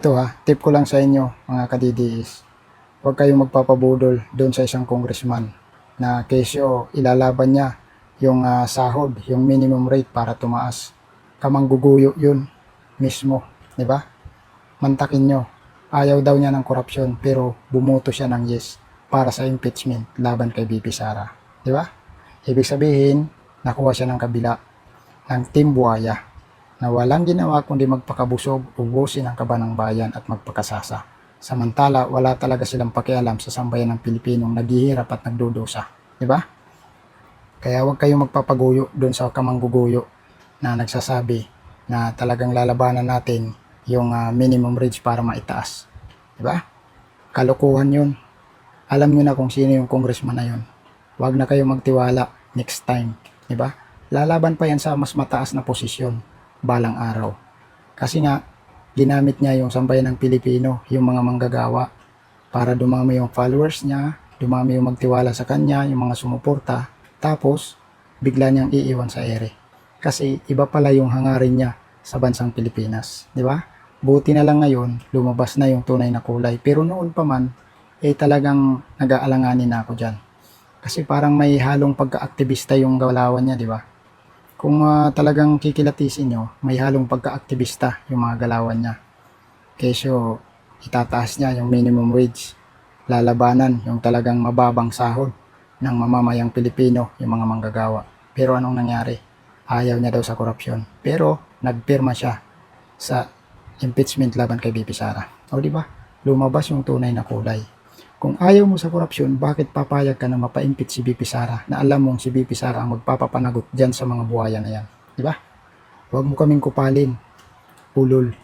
Ito ha, tip ko lang sa inyo mga kadidiis. Huwag kayong magpapabudol doon sa isang congressman na kesyo ilalaban niya yung sahod, yung minimum rate para tumaas. Kamangguguyo yun mismo, di ba? Mantakin nyo. Ayaw daw niya ng korupsyon pero bumoto siya ng yes para sa impeachment laban kay BP Sara. Di ba? Ibig sabihin, nakuha siya ng kabila ng Team Buhaya na walang ginawa kundi magpakabusog, ubusin ang kaba ng bayan at magpakasasa. Samantala, wala talaga silang pakialam sa sambayan ng Pilipinong naghihirap at nagdudusa. Di ba? Kaya huwag kayong magpapaguyo doon sa kamangguguyo na nagsasabi na talagang lalabanan natin yung minimum wage para maitaas. Di ba? Kalokohan yun. Alam nyo na kung sino yung congressman na yun. Huwag na kayong magtiwala next time. Di ba? Lalaban pa yan sa mas mataas na posisyon balang araw. Kasi nga, ginamit niya yung sambayan ng Pilipino, yung mga manggagawa, para dumami yung followers niya, dumami yung magtiwala sa kanya, yung mga sumuporta, tapos, bigla niyang iiwan sa ere. Kasi, iba pala yung hangarin niya sa bansang Pilipinas. Di ba? Buti na lang ngayon, lumabas na yung tunay na kulay. Pero noon pa man, talagang nag-aalanganin na ako dyan. Kasi parang may halong pagka-aktivista yung galawan niya, di ba? Kung talagang kikilatisin nyo, may halong pagka-aktivista yung mga galawan niya. Kesyo, itataas niya yung minimum wage. Lalabanan yung talagang mababang sahod ng mamamayang Pilipino, yung mga manggagawa. Pero anong nangyari? Ayaw niya daw sa korupsyon. Pero nagpirma siya sa impeachment laban kay BP Sara. O di ba? Lumabas yung tunay na kulay. Kung ayaw mo sa korupsyon, bakit papayag ka na mapa-impeach si BP Sara na alam mong si BP Sara ang magpapapanagot dyan sa mga buhaya na yan? Di ba? Huwag mo kaming kupalin. Ulol.